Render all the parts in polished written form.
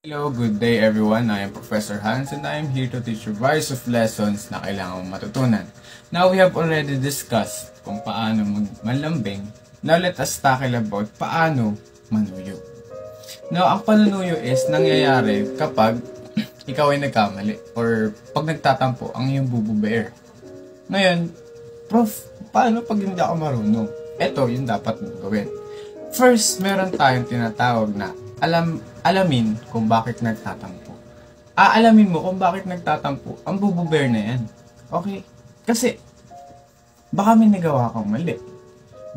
Hello, good day everyone. I am Professor Hans and I am here to teach you various of lessons na kailangan mong matutunan. Now, we have already discussed kung paano manlambing. Now, let us tackle about paano manuyo. Now, ang panunuyo is nangyayari kapag ikaw ay nagkamali or pag nagtatampo ang iyong bubu bear. Ngayon, Prof, paano pag hindi ako marunong? Ito yung dapat mong gawin. First, meron tayong tinatawag na alamin kung bakit nagtatampo. Aalamin mo kung bakit nagtatampo ang bubu bear na yan. Okay? Kasi, baka may nagawa kang mali.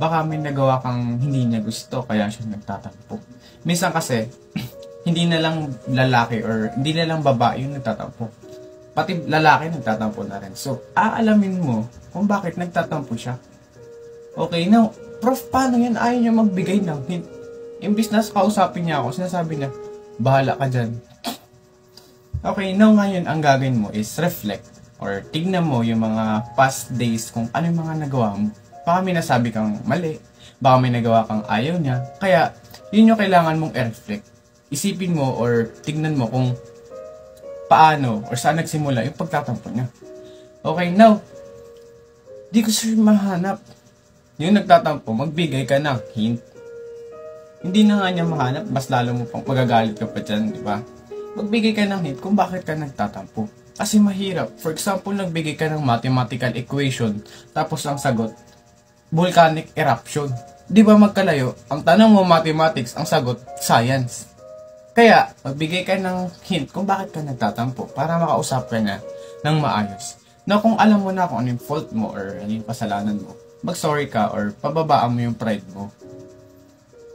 Baka may nagawa kang hindi niya gusto, kaya siya nagtatampo. Minsan kasi, hindi na lang lalaki or hindi na lang babae yung nagtatampo. Pati lalaki nagtatampo na rin. So, aalamin mo kung bakit nagtatampo siya. Okay, now, Prof, paano yan? Ayaw niya magbigay ng hint. Imbis na kausapin niya ako, sinasabi niya, bahala ka dyan. Okay, now ngayon, ang gagawin mo is reflect or tignan mo yung mga past days kung ano yung mga nagawa mo. Baka may nasabi kang mali, baka may nagawa kang ayaw niya. Kaya, yun yung kailangan mong i-reflect. Isipin mo or tignan mo kung paano or saan nagsimula yung pagtatampo niya. Okay, now, di ko siya mahanap. Yung nagtatampo, magbigay ka ng hint. Hindi na nga niya mahanap, mas lalo mo pang magagalit ka pa dyan, di ba? Magbigay ka ng hint kung bakit ka nagtatampo. Kasi mahirap. For example, nagbigay ka ng mathematical equation, tapos ang sagot, volcanic eruption. Di ba magkalayo? Ang tanong mo mathematics, ang sagot, science. Kaya, magbigay ka ng hint kung bakit ka nagtatampo para makausap ka na ng maayos. Na kung alam mo na kung ano yung fault mo or ano yung kasalanan mo, mag-sorry ka or pababaan mo yung pride mo.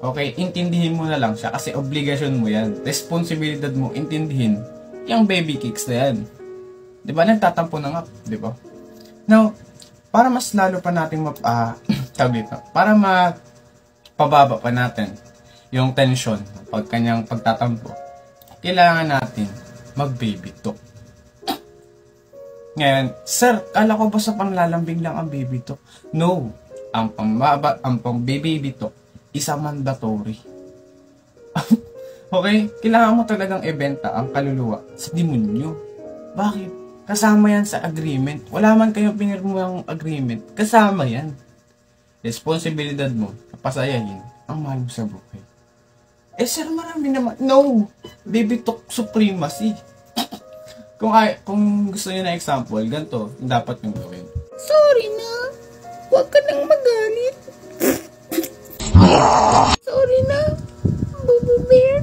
Okay, intindihin mo na lang siya kasi obligasyon mo yan. Responsibilidad mo, intindihin yung baby kicks na yan. Diba? Nagtatampo na nga. Diba? Now, para mas lalo pa natin para mapababa pa natin yung tension pag kanyang pagtatampo, kailangan natin mag-baby talk. Ngayon, sir, kala ko ba sa panlalambing lang ang baby talk? No. Ang pang-baby talk isa mandatory. Okay? Kailangan mo talagang ibenta ang kaluluwa sa demonyo. Bakit? Kasama yan sa agreement. Wala man kayong pinirmuang agreement. Kasama yan. Responsibilidad mo, pasayahin ang mahal mo sa buhay. Eh sir, marami naman. No! Baby talk supremacy. Kung gusto niyo na example, ganito, dapat yung gawin. Sorry na. Huwag ka nang magalit. Sorry na, Bubu Bear.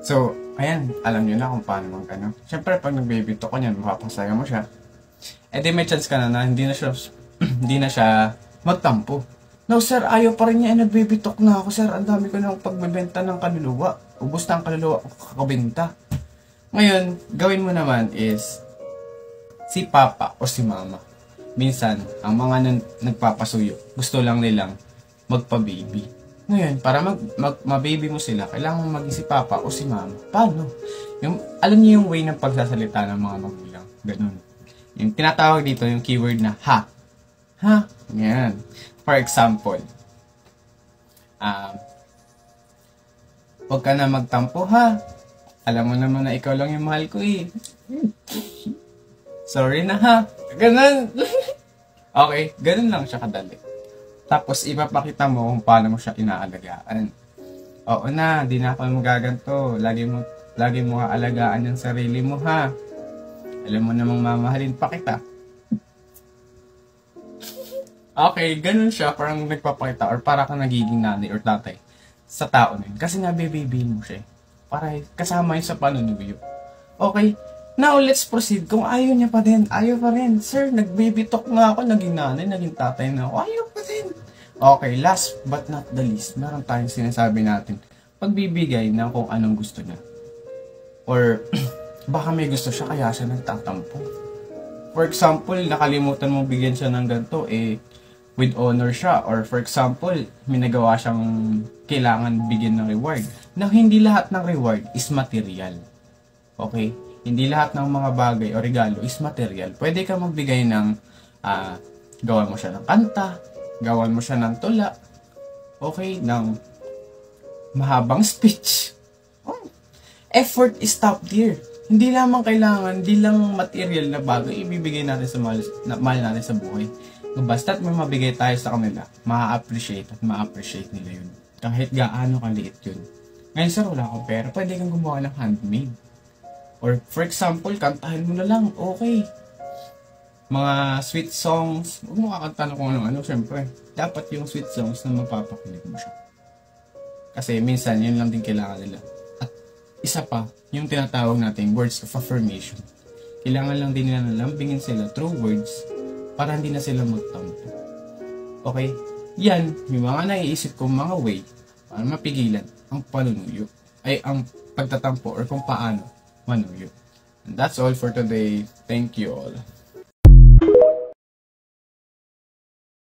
So, ayan, alam niyo na kung paano mag-ano. Siyempre, pag nag-baby talk ko niyan, mapapasaya mo siya. Eh di may chance ka na hindi na siya magtampo. No, sir, ayaw pa rin niya. Nag-baby talk na ako, sir. Ang dami ko nang pagbebenta ng kaluluwa. Ubus na ang kaluluwa ko kakabenta. Ngayon, gawin mo naman is si papa o si mama. Minsan, ang mga nagpapasuyo, gusto lang nilang magpa-baby. Ngayon, para ma-baby mo sila, kailangan mo maging si papa o si mama. Paano? Alam niyo yung way ng pagsasalita ng mga magulang. Ganun. Yung tinatawag dito, yung keyword na ha. Ha? Yan. For example, huwag ka na magtampo ha. Alam mo naman na ikaw lang yung mahal ko eh. Sorry na ha. Ganun. Okay, ganun lang siya kadali. Tapos ipapakita mo kung paano mo siya inaalagaan. Oo na, di na ako magaganto. Lagi mo aalagaan yung sarili mo ha. Alam mo namang mamahalin pa kita. Okay, ganun siya, parang nagpapakita or para kang nagiging nanay or tatay sa tao na yun. Kasi nga baby mo siya. Para kasama yun sa panunuyo. Okay, now let's proceed. Kung ayaw niya pa din, ayaw pa rin. Sir, nag-baby talk nga ako, naging nanay, naging tatay na ako. Ayaw pa din. Okay, last but not the least, meron tayong sinasabi natin. Pagbibigay ng kung anong gusto niya. Or baka may gusto siya kaya siya nagtatampo. For example, nakalimutan mo bigyan siya ng ganito, with honor siya. Or for example, may nagawa siyang kailangan bigyan ng reward. Na hindi lahat ng reward is material. Okay? Hindi lahat ng mga bagay o regalo is material. Pwede ka magbigay ng gawan mo siya ng kanta, gawan mo siya ng tula, okay, ng mahabang speech. Effort is top tier. Hindi lamang kailangan, hindi lang material na bagay ibibigay natin sa mahal natin sa buhay. Basta't may mabigay tayo sa kanila, ma-appreciate at ma-appreciate nila yun. Kahit gaano kaliit yun. Ngayon sir, wala akong pera, pwede kang gumawa ng handmade. Or for example, kantahin mo na lang, okay. Mga sweet songs, huwag mo kakanta na kung ano, syempre. Dapat yung sweet songs na mapapakilig mo siya. Kasi minsan, yun lang din kailangan nila. At isa pa, yung tinatawag natin words of affirmation. Kailangan lang din nila nalambingin sila through words para hindi na sila magtampo. Okay? Yan, yung mga naiisip kong mga way para mapigilan ang panunuyo. Ay, ang pagtatampo or kung paano manuyo. And that's all for today. Thank you all.